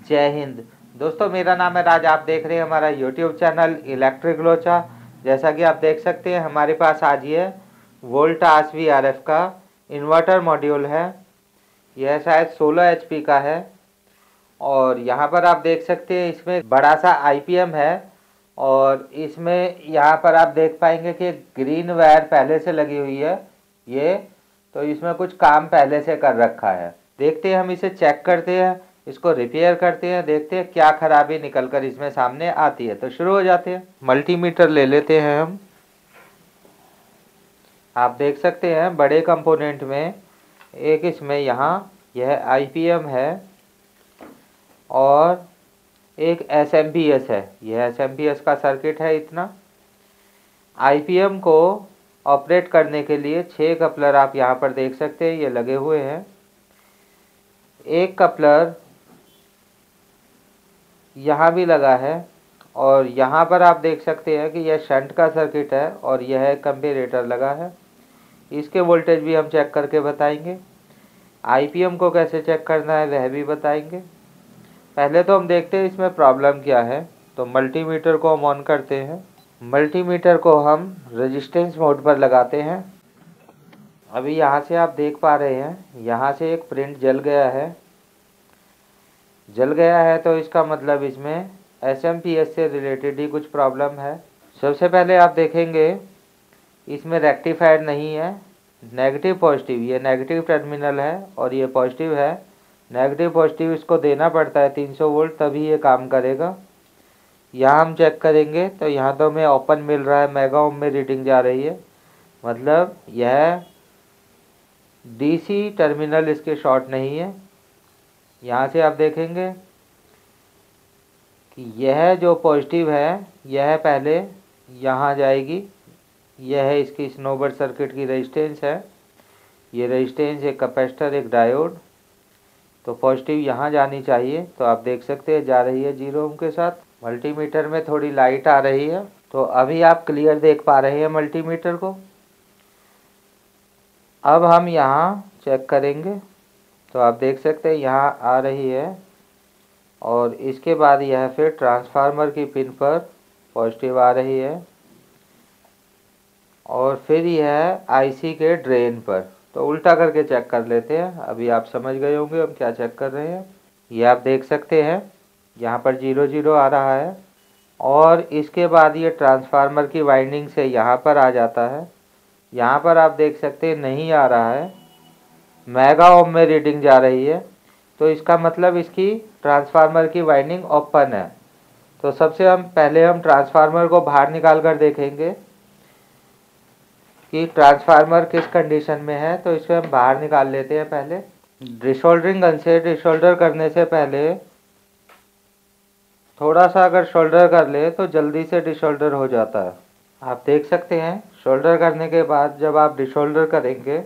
जय हिंद। दोस्तों, मेरा नाम है राज। आप देख रहे हैं हमारा यूट्यूब चैनल इलेक्ट्रिक लोचा। जैसा कि आप देख सकते हैं हमारे पास आज ये वोल्टास VRF का इन्वर्टर मॉड्यूल है। यह शायद 16 HP का है और यहाँ पर आप देख सकते हैं इसमें बड़ा सा IPM है और इसमें यहाँ पर आप देख पाएंगे कि ग्रीन वायर पहले से लगी हुई है। ये तो इसमें कुछ काम पहले से कर रखा है। देखते हैं, हम इसे चेक करते हैं, इसको रिपेयर करते हैं, देखते हैं क्या खराबी निकल कर इसमें सामने आती है। तो शुरू हो जाते हैं। मल्टीमीटर ले लेते हैं हम। आप देख सकते हैं बड़े कंपोनेंट में एक इसमें यहाँ यह IPM है और एक SMPS है। यह SMPS का सर्किट है। इतना IPM को ऑपरेट करने के लिए 6 कपलर आप यहाँ पर देख सकते हैं, ये लगे हुए हैं। एक कपलर यहाँ भी लगा है और यहाँ पर आप देख सकते हैं कि यह शंट का सर्किट है और यह कंपैरेटर लगा है। इसके वोल्टेज भी हम चेक करके बताएंगे। IPM को कैसे चेक करना है वह भी बताएंगे। पहले तो हम देखते हैं इसमें प्रॉब्लम क्या है। तो मल्टीमीटर को हम ऑन करते हैं। मल्टीमीटर को हम रेजिस्टेंस मोड पर लगाते हैं। अभी यहाँ से आप देख पा रहे हैं यहाँ से एक प्रिंट जल गया है। जल गया है तो इसका मतलब इसमें SMPS से रिलेटेड ही कुछ प्रॉब्लम है। सबसे पहले आप देखेंगे इसमें रेक्टिफायर नहीं है। नेगेटिव पॉजिटिव, ये नेगेटिव टर्मिनल है और ये पॉजिटिव है। नेगेटिव पॉजिटिव इसको देना पड़ता है 300 वोल्ट, तभी ये काम करेगा। यहाँ हम चेक करेंगे तो यहाँ तो हमें ओपन मिल रहा है, मेगा ओम में रीडिंग जा रही है, मतलब यह DC टर्मिनल इसके शॉर्ट नहीं है। यहाँ से आप देखेंगे कि यह जो पॉजिटिव है यह पहले यहाँ जाएगी। यह है इसकी स्नोबर्ड सर्किट की रेजिस्टेंस है। ये रेजिस्टेंस, एक कैपेसिटर, एक डायोड। तो पॉजिटिव यहाँ जानी चाहिए। तो आप देख सकते हैं जा रही है 0 ओम के साथ। मल्टीमीटर में थोड़ी लाइट आ रही है तो अभी आप क्लियर देख पा रहे हैं मल्टीमीटर को। अब हम यहाँ चेक करेंगे तो आप देख सकते हैं यहाँ आ रही है और इसके बाद यह फिर ट्रांसफार्मर की पिन पर पॉजिटिव आ रही है और फिर यह IC के ड्रेन पर। तो उल्टा करके चेक कर लेते हैं। अभी आप समझ गए होंगे हम क्या चेक कर रहे हैं। ये आप देख सकते हैं यहाँ पर 0 0 आ रहा है और इसके बाद ये ट्रांसफार्मर की वाइंडिंग से यहाँ पर आ जाता है। यहाँ पर आप देख सकते हैं नहीं आ रहा है, मेगा ओम में रीडिंग जा रही है। तो इसका मतलब इसकी ट्रांसफार्मर की वाइंडिंग ओपन है। तो सबसे पहले हम ट्रांसफार्मर को बाहर निकाल कर देखेंगे कि ट्रांसफार्मर किस कंडीशन में है। तो इसे हम बाहर निकाल लेते हैं। पहले डिसोल्डरिंग गन से डिसोल्डर करने से पहले थोड़ा सा अगर शोल्डर कर ले तो जल्दी से डिसोल्डर हो जाता है। आप देख सकते हैं शोल्डर करने के बाद जब आप डिसोल्डर करेंगे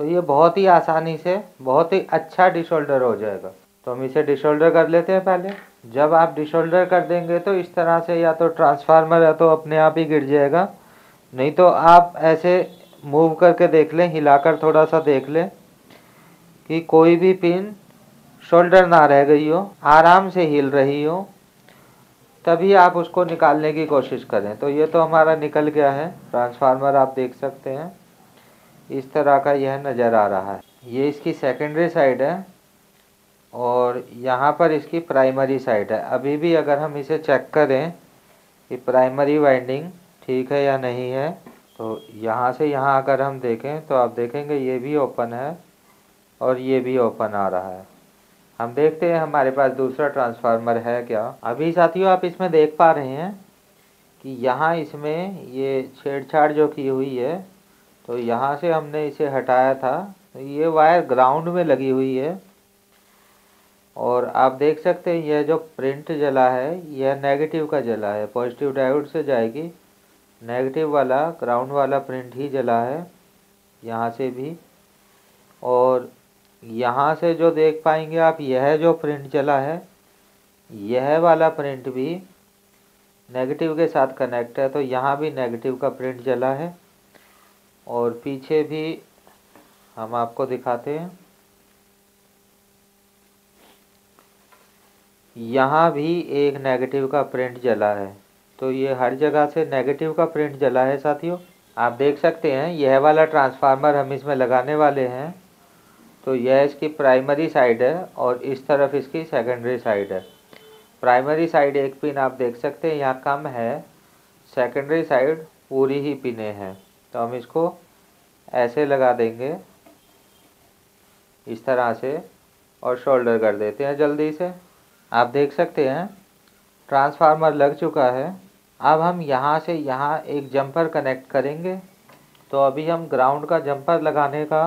तो ये बहुत ही आसानी से बहुत ही अच्छा डिसोल्डर हो जाएगा। तो हम इसे डिसोल्डर कर लेते हैं। पहले जब आप डिसोल्डर कर देंगे तो इस तरह से या तो ट्रांसफार्मर या तो अपने आप ही गिर जाएगा, नहीं तो आप ऐसे मूव करके देख लें, हिलाकर थोड़ा सा देख लें कि कोई भी पिन शोल्डर ना रह गई हो, आराम से हिल रही हो, तभी आप उसको निकालने की कोशिश करें। तो ये तो हमारा निकल गया है ट्रांसफार्मर। आप देख सकते हैं इस तरह का यह नज़र आ रहा है। ये इसकी सेकेंडरी साइड है और यहाँ पर इसकी प्राइमरी साइड है। अभी भी अगर हम इसे चेक करें कि प्राइमरी वाइंडिंग ठीक है या नहीं है, तो यहाँ से यहाँ अगर हम देखें तो आप देखेंगे ये भी ओपन है और ये भी ओपन आ रहा है। हम देखते हैं हमारे पास दूसरा ट्रांसफार्मर है क्या। अभी साथियों आप इसमें देख पा रहे हैं कि यहाँ इसमें ये छेड़छाड़ जो की हुई है, तो यहाँ से हमने इसे हटाया था। ये वायर ग्राउंड में लगी हुई है और आप देख सकते हैं यह जो प्रिंट जला है यह नेगेटिव का जला है। पॉजिटिव डायोड से जाएगी, नेगेटिव वाला ग्राउंड वाला प्रिंट ही जला है यहाँ से भी। और यहाँ से जो देख पाएंगे आप, यह जो प्रिंट जला है यह वाला प्रिंट भी नेगेटिव के साथ कनेक्ट है। तो यहाँ भी नेगेटिव का प्रिंट जला है और पीछे भी हम आपको दिखाते हैं। यहाँ भी एक नेगेटिव का प्रिंट जला है। तो ये हर जगह से नेगेटिव का प्रिंट जला है साथियों। आप देख सकते हैं यह वाला ट्रांसफार्मर हम इसमें लगाने वाले हैं। तो यह इसकी प्राइमरी साइड है और इस तरफ इसकी सेकेंडरी साइड है। प्राइमरी साइड एक पिन आप देख सकते हैं यहाँ कम है, सेकेंडरी साइड पूरी ही पिनें हैं। तो हम इसको ऐसे लगा देंगे इस तरह से और शोल्डर कर देते हैं जल्दी से। आप देख सकते हैं ट्रांसफार्मर लग चुका है। अब हम यहाँ से यहाँ एक जंपर कनेक्ट करेंगे। तो अभी हम ग्राउंड का जंपर लगाने का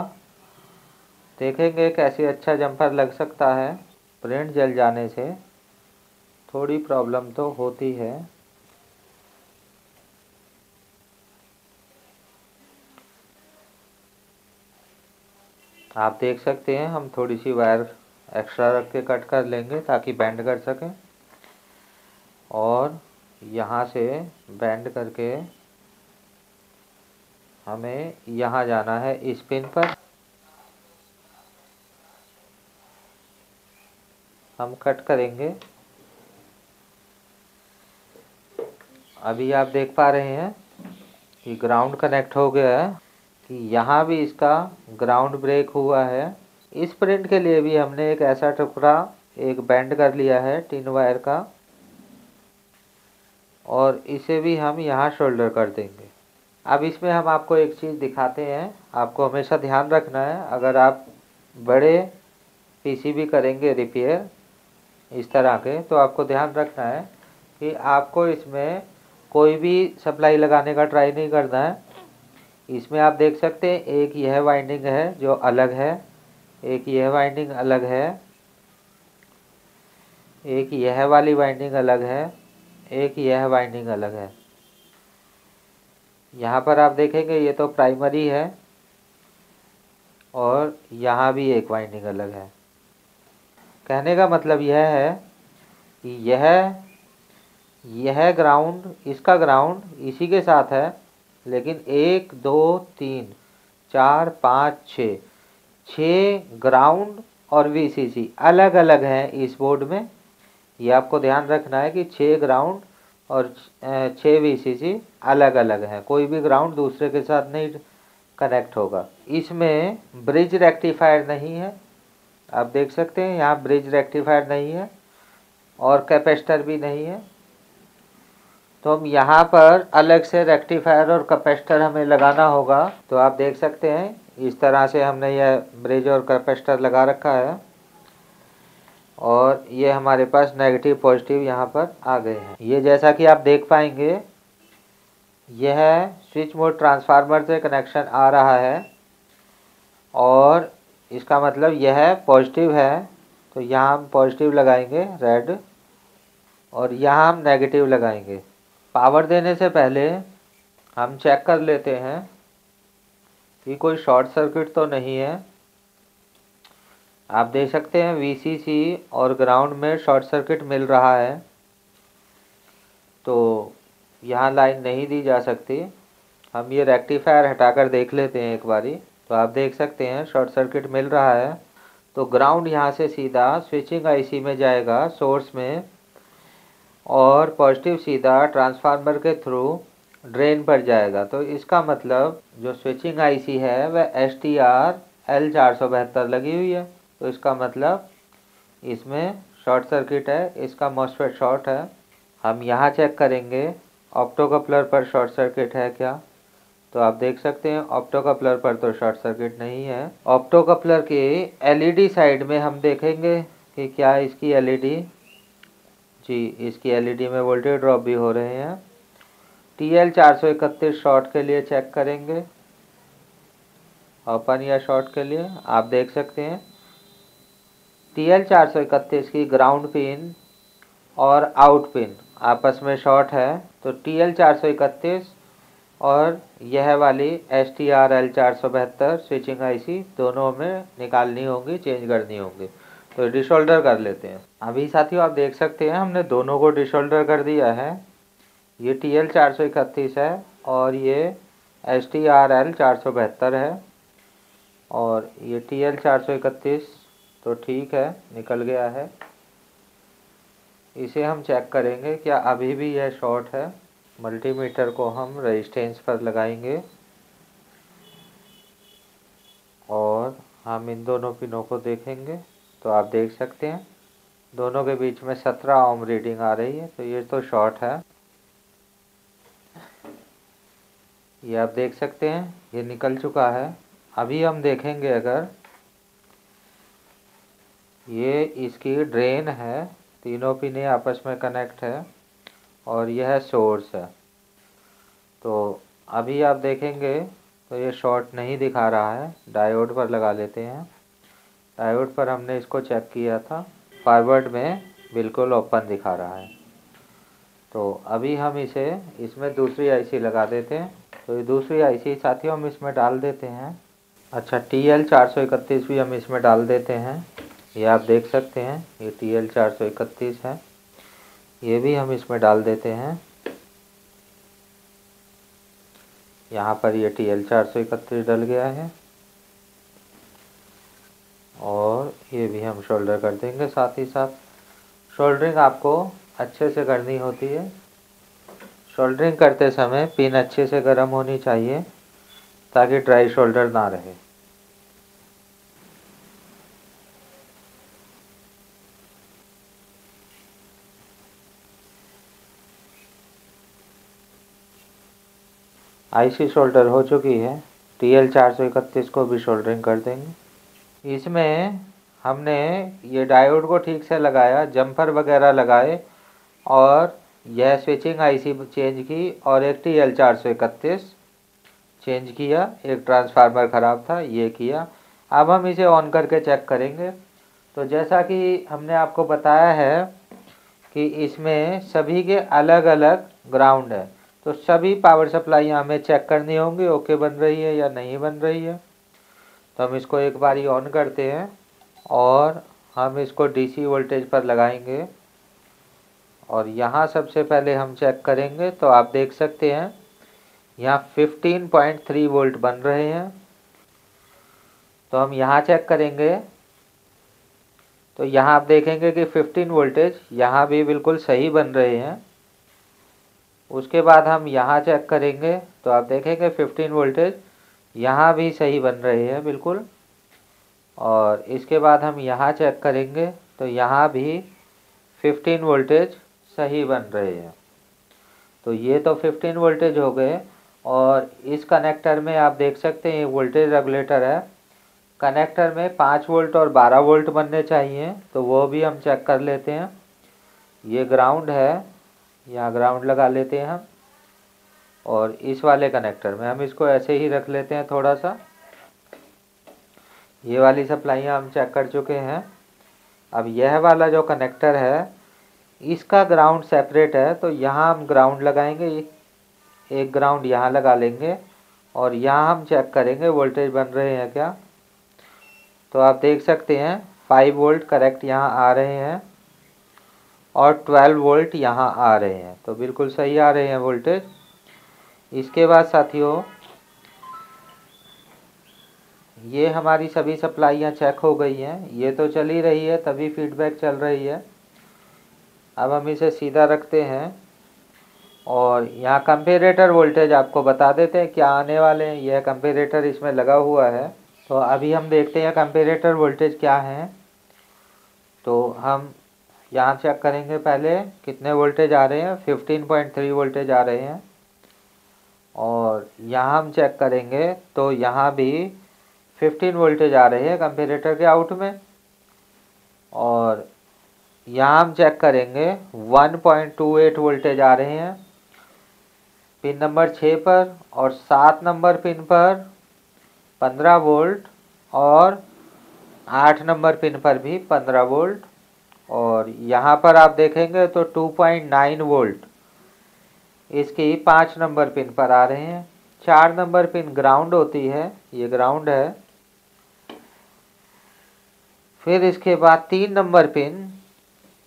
देखेंगे कैसे अच्छा जंपर लग सकता है। प्रिंट जल जाने से थोड़ी प्रॉब्लम तो होती है। आप देख सकते हैं हम थोड़ी सी वायर एक्स्ट्रा रख के कट कर लेंगे ताकि बेंड कर सकें, और यहाँ से बेंड करके हमें यहाँ जाना है इस पिन पर। हम कट करेंगे। अभी आप देख पा रहे हैं कि ग्राउंड कनेक्ट हो गया है, कि यहाँ भी इसका ग्राउंड ब्रेक हुआ है। इस प्रिंट के लिए भी हमने एक ऐसा टुकड़ा एक बेंड कर लिया है टिन वायर का, और इसे भी हम यहाँ शोल्डर कर देंगे। अब इसमें हम आपको एक चीज़ दिखाते हैं। आपको हमेशा ध्यान रखना है, अगर आप बड़े पीसीबी करेंगे रिपेयर इस तरह के, तो आपको ध्यान रखना है कि आपको इसमें कोई भी सप्लाई लगाने का ट्राई नहीं करना है। इसमें आप देख सकते हैं एक यह वाइंडिंग है जो अलग है, एक यह वाइंडिंग अलग है, एक यह वाली वाइंडिंग अलग है, एक यह वाइंडिंग अलग है। यहाँ पर आप देखेंगे ये तो प्राइमरी है और यहाँ भी एक वाइंडिंग अलग है। कहने का मतलब यह है कि यह ग्राउंड, इसका ग्राउंड इसी के साथ है, लेकिन 1 2 3 4 5 6 ग्राउंड और वीसीसी अलग अलग हैं इस बोर्ड में। ये आपको ध्यान रखना है कि 6 ग्राउंड और 6 वीसीसी अलग अलग हैं, कोई भी ग्राउंड दूसरे के साथ नहीं कनेक्ट होगा। इसमें ब्रिज रेक्टिफायर नहीं है, आप देख सकते हैं यहाँ ब्रिज रेक्टिफायर नहीं है और कैपेसिटर भी नहीं है। तो हम यहाँ पर अलग से रेक्टिफायर और कैपेसिटर हमें लगाना होगा। तो आप देख सकते हैं इस तरह से हमने यह ब्रिज और कैपेसिटर लगा रखा है, और ये हमारे पास नेगेटिव पॉजिटिव यहाँ पर आ गए हैं। ये जैसा कि आप देख पाएंगे यह स्विच मोड ट्रांसफार्मर से कनेक्शन आ रहा है, और इसका मतलब यह पॉजिटिव है। तो यहाँ हम पॉजिटिव लगाएंगे रेड, और यहाँ हम नेगेटिव लगाएंगे। पावर देने से पहले हम चेक कर लेते हैं कि कोई शॉर्ट सर्किट तो नहीं है। आप देख सकते हैं वीसीसी और ग्राउंड में शॉर्ट सर्किट मिल रहा है, तो यहाँ लाइन नहीं दी जा सकती। हम ये रेक्टिफायर हटाकर देख लेते हैं एक बारी। तो आप देख सकते हैं शॉर्ट सर्किट मिल रहा है। तो ग्राउंड यहाँ से सीधा स्विचिंग आईसी में जाएगा सोर्स में, और पॉजिटिव सीधा ट्रांसफार्मर के थ्रू ड्रेन पर जाएगा। तो इसका मतलब जो स्विचिंग आईसी है वह STR L472 लगी हुई है। तो इसका मतलब इसमें शॉर्ट सर्किट है, इसका मॉसफेट शॉर्ट है। हम यहाँ चेक करेंगे ऑप्टो कपलर पर शॉर्ट सर्किट है क्या। तो आप देख सकते हैं ऑप्टो कपलर पर तो शॉर्ट सर्किट नहीं है। ऑप्टो कपलर के LED साइड में हम देखेंगे कि क्या इसकी LED, जी इसकी LED में वोल्टेज ड्रॉप भी हो रहे हैं। TL431 शॉर्ट के लिए चेक करेंगे, ओपन या शॉर्ट के लिए। आप देख सकते हैं TL431 की ग्राउंड पिन और आउट पिन आपस में शॉर्ट है। तो TL431 और यह वाली STR L472 स्विचिंग आईसी दोनों में निकालनी होगी, चेंज करनी होगी। तो डिशोल्डर कर लेते हैं। अभी साथियों आप देख सकते हैं हमने दोनों को डिशोल्डर कर दिया है। ये TL431 है और ये STR L472 है, और ये TL431 तो ठीक है, निकल गया है। इसे हम चेक करेंगे क्या अभी भी यह शॉर्ट है। मल्टीमीटर को हम रेजिस्टेंस पर लगाएंगे और हम इन दोनों पिनों को देखेंगे तो आप देख सकते हैं दोनों के बीच में 17 ओम रीडिंग आ रही है, तो ये तो शॉर्ट है। ये आप देख सकते हैं ये निकल चुका है। अभी हम देखेंगे अगर ये इसकी ड्रेन है, तीनों पिने आपस में कनेक्ट है और यह सोर्स है, तो अभी आप देखेंगे तो ये शॉर्ट नहीं दिखा रहा है। डायोड पर लगा लेते हैं। डायोड पर हमने इसको चेक किया था, फॉरवर्ड में बिल्कुल ओपन दिखा रहा है। तो अभी हम इसमें दूसरी आईसी लगा देते हैं। तो ये दूसरी आईसी साथियों हम इसमें डाल देते हैं। अच्छा, TL431 भी हम इसमें डाल देते हैं। ये आप देख सकते हैं ये TL431 है, ये भी हम इसमें डाल देते हैं। यहाँ पर ये TL431 डल गया है और ये भी हम शोल्डर कर देंगे। साथ ही साथ शोल्डरिंग आपको अच्छे से करनी होती है। शोल्डरिंग करते समय पिन अच्छे से गर्म होनी चाहिए ताकि ड्राई शोल्डर ना रहे। आईसी शोल्डर हो चुकी है। TL431 को भी शोल्डरिंग कर देंगे। इसमें हमने ये डायोड को ठीक से लगाया, जंपर वगैरह लगाए और यह स्विचिंग आईसी चेंज की और एक TL431 चेंज किया। एक ट्रांसफार्मर ख़राब था, ये किया। अब हम इसे ऑन करके चेक करेंगे। तो जैसा कि हमने आपको बताया है कि इसमें सभी के अलग अलग ग्राउंड है, तो सभी पावर सप्लाई हमें चेक करनी होंगी ओके बन रही है या नहीं बन रही है। तो हम इसको एक बारी ऑन करते हैं और हम इसको DC वोल्टेज पर लगाएंगे और यहाँ सबसे पहले हम चेक करेंगे। तो आप देख सकते हैं यहाँ 15.3 वोल्ट बन रहे हैं। तो हम यहाँ चेक करेंगे तो यहाँ आप देखेंगे कि 15 वोल्टेज यहाँ भी बिल्कुल सही बन रहे हैं। उसके बाद हम यहाँ चेक करेंगे तो आप देखेंगे 15 वोल्टेज यहाँ भी सही बन रहे हैं बिल्कुल। और इसके बाद हम यहाँ चेक करेंगे तो यहाँ भी 15 वोल्टेज सही बन रहे हैं। तो ये तो 15 वोल्टेज हो गए। और इस कनेक्टर में आप देख सकते हैं ये वोल्टेज रेगुलेटर है। कनेक्टर में 5 वोल्ट और 12 वोल्ट बनने चाहिए, तो वो भी हम चेक कर लेते हैं। ये ग्राउंड है, यहाँ ग्राउंड लगा लेते हैं हम। और इस वाले कनेक्टर में हम इसको ऐसे ही रख लेते हैं थोड़ा सा। ये वाली सप्लाइयाँ हम चेक कर चुके हैं। अब यह वाला जो कनेक्टर है इसका ग्राउंड सेपरेट है, तो यहाँ हम ग्राउंड लगाएंगे। एक ग्राउंड यहाँ लगा लेंगे और यहाँ हम चेक करेंगे वोल्टेज बन रहे हैं क्या। तो आप देख सकते हैं 5 वोल्ट करेक्ट यहाँ आ रहे हैं और 12 वोल्ट यहाँ आ रहे हैं, तो बिल्कुल सही आ रहे हैं वोल्टेज। इसके बाद साथियों ये हमारी सभी सप्लाइयाँ चेक हो गई हैं। ये तो चल ही रही है तभी फीडबैक चल रही है। अब हम इसे सीधा रखते हैं और यहाँ कंपेरेटर वोल्टेज आपको बता देते हैं क्या आने वाले हैं। यह कंपेरेटर इसमें लगा हुआ है, तो अभी हम देखते हैं कंपेरेटर वोल्टेज क्या है। तो हम यहाँ चेक करेंगे पहले कितने वोल्टेज आ रहे हैं। 15.3 वोल्टेज आ रहे हैं। और यहाँ हम चेक करेंगे तो यहाँ भी 15 वोल्टेज आ रहे हैं कंपेरेटर के आउट में। और यहाँ हम चेक करेंगे 1.28 वोल्टेज आ रहे हैं पिन नंबर 6 पर। और 7 नंबर पिन पर 15 वोल्ट और 8 नंबर पिन पर भी 15 वोल्ट। और यहाँ पर आप देखेंगे तो 2.9 वोल्ट इसकी 5 नंबर पिन पर आ रहे हैं। 4 नंबर पिन ग्राउंड होती है, ये ग्राउंड है। फिर इसके बाद 3 नंबर पिन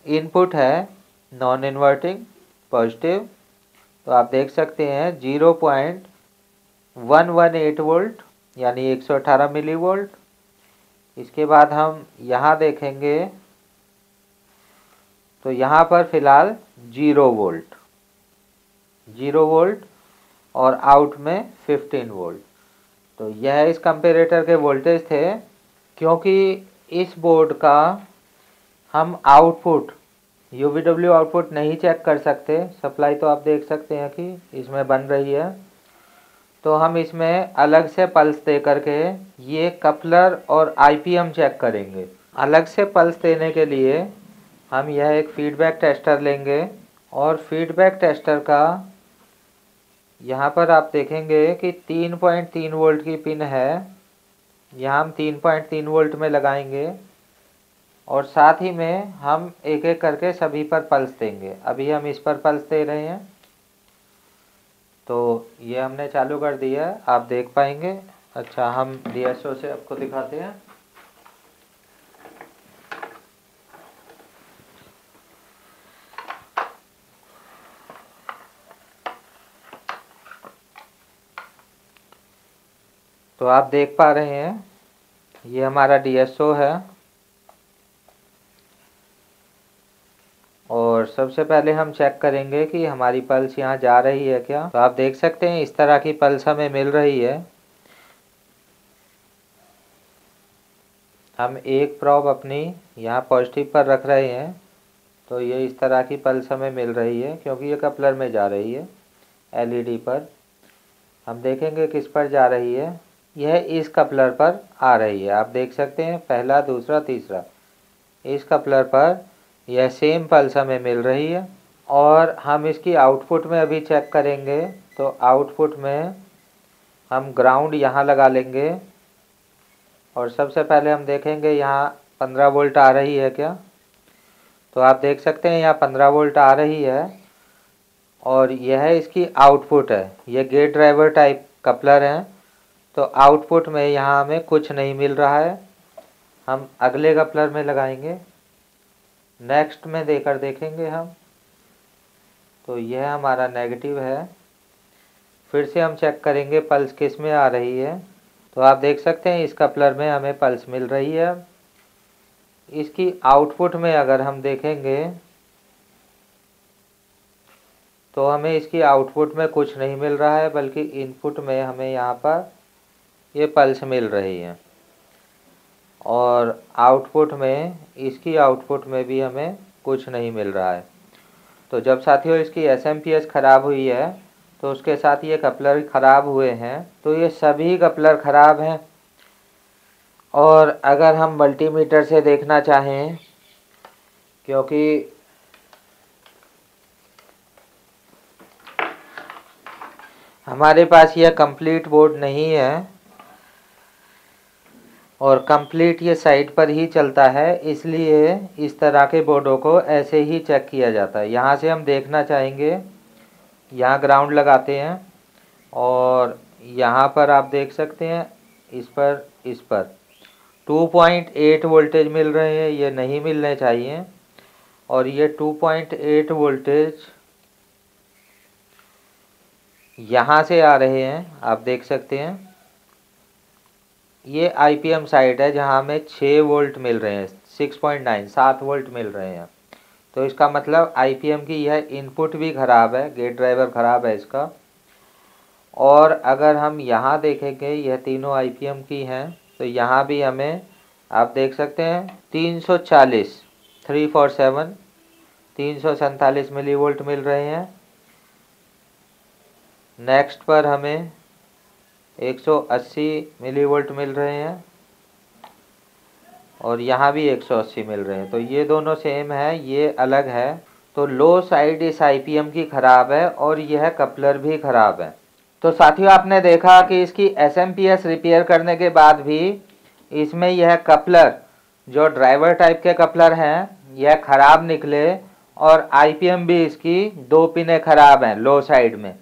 इनपुट है, नॉन इन्वर्टिंग पॉजिटिव। तो आप देख सकते हैं 0.118 वोल्ट यानी 118 मिली वोल्ट। इसके बाद हम यहाँ देखेंगे तो यहाँ पर फ़िलहाल 0 वोल्ट और आउट में 15 वोल्ट। तो यह इस कंपेरेटर के वोल्टेज थे। क्योंकि इस बोर्ड का हम आउटपुट UVW आउटपुट नहीं चेक कर सकते, सप्लाई तो आप देख सकते हैं कि इसमें बन रही है, तो हम इसमें अलग से पल्स दे करके ये कपलर और IPM चेक करेंगे। अलग से पल्स देने के लिए हम यह एक फीडबैक टेस्टर लेंगे और फीडबैक टेस्टर का यहाँ पर आप देखेंगे कि 3.3 वोल्ट की पिन है। यहाँ हम 3.3 वोल्ट में लगाएंगे और साथ ही में हम एक एक करके सभी पर पल्स देंगे। अभी हम इस पर पल्स दे रहे हैं, तो ये हमने चालू कर दिया है, आप देख पाएंगे। अच्छा, हम DSO से आपको दिखाते हैं। तो आप देख पा रहे हैं ये हमारा DSO है। और सबसे पहले हम चेक करेंगे कि हमारी पल्स यहाँ जा रही है क्या। तो आप देख सकते हैं इस तरह की पल्स हमें मिल रही है। हम एक प्रॉब अपनी यहाँ पॉजिटिव पर रख रहे हैं, तो ये इस तरह की पल्स हमें मिल रही है क्योंकि ये कपलर में जा रही है। LED पर हम देखेंगे किस पर जा रही है। यह इस कपलर पर आ रही है, आप देख सकते हैं, पहला, दूसरा, तीसरा। इस कपलर पर यह सेम पल्स हमें मिल रही है। और हम इसकी आउटपुट में अभी चेक करेंगे, तो आउटपुट में हम ग्राउंड यहाँ लगा लेंगे और सबसे पहले हम देखेंगे यहाँ 15 वोल्ट आ रही है क्या। तो आप देख सकते हैं यहाँ 15 वोल्ट आ रही है और यह इसकी आउटपुट है। यह गेट ड्राइवर टाइप कपलर है, तो आउटपुट में यहाँ हमें कुछ नहीं मिल रहा है। हम अगले कपलर में लगाएंगे, नेक्स्ट में देकर देखेंगे हम। तो यह हमारा नेगेटिव है। फिर से हम चेक करेंगे पल्स किस में आ रही है। तो आप देख सकते हैं इस कपलर में हमें पल्स मिल रही है। इसकी आउटपुट में अगर हम देखेंगे तो हमें इसकी आउटपुट में कुछ नहीं मिल रहा है, बल्कि इनपुट में हमें यहाँ पर ये पल्स मिल रही है। और आउटपुट में, इसकी आउटपुट में भी हमें कुछ नहीं मिल रहा है। तो जब साथियों इसकी SMPS ख़राब हुई है तो उसके साथ ये कपलर ख़राब हुए हैं। तो ये सभी कपलर ख़राब हैं। और अगर हम मल्टीमीटर से देखना चाहें, क्योंकि हमारे पास यह कंप्लीट बोर्ड नहीं है और कंप्लीट ये साइट पर ही चलता है, इसलिए इस तरह के बोर्डों को ऐसे ही चेक किया जाता है। यहाँ से हम देखना चाहेंगे, यहाँ ग्राउंड लगाते हैं और यहाँ पर आप देख सकते हैं इस पर 2.8 वोल्टेज मिल रहे हैं, ये नहीं मिलने चाहिए। और ये 2.8 वोल्टेज यहाँ से आ रहे हैं, आप देख सकते हैं। ये IPM साइड है जहाँ हमें 6 वोल्ट मिल रहे हैं, 6.9 7 वोल्ट मिल रहे हैं। तो इसका मतलब IPM की यह इनपुट भी ख़राब है, गेट ड्राइवर ख़राब है इसका। और अगर हम यहाँ देखेंगे, यह तीनों IPM की हैं, तो यहाँ भी हमें आप देख सकते हैं 347 347 मिलीवोल्ट मिल रहे हैं। नेक्स्ट पर हमें 180 मिलीवोल्ट मिल रहे हैं और यहाँ भी 180 मिल रहे हैं। तो ये दोनों सेम है, ये अलग है। तो लो साइड इस IPM की ख़राब है और यह कपलर भी ख़राब है। तो साथियों आपने देखा कि इसकी SMPS रिपेयर करने के बाद भी इसमें यह कपलर, जो ड्राइवर टाइप के कपलर हैं, यह ख़राब निकले और IPM भी इसकी 2 पिनें ख़राब हैं लो साइड में।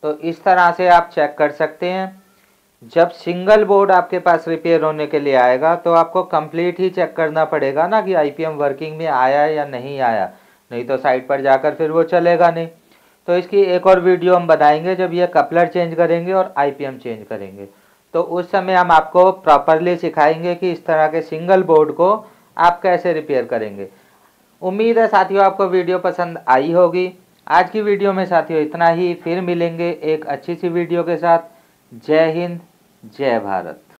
तो इस तरह से आप चेक कर सकते हैं। जब सिंगल बोर्ड आपके पास रिपेयर होने के लिए आएगा तो आपको कंप्लीट ही चेक करना पड़ेगा ना कि IPM वर्किंग में आया या नहीं आया, नहीं तो साइट पर जाकर फिर वो चलेगा नहीं। तो इसकी एक और वीडियो हम बनाएंगे जब ये कपलर चेंज करेंगे और IPM चेंज करेंगे। तो उस समय हम आपको प्रॉपरली सिखाएंगे कि इस तरह के सिंगल बोर्ड को आप कैसे रिपेयर करेंगे। उम्मीद है साथियों आपको वीडियो पसंद आई होगी। आज की वीडियो में साथियों इतना ही, फिर मिलेंगे एक अच्छी सी वीडियो के साथ। जय हिंद, जय भारत।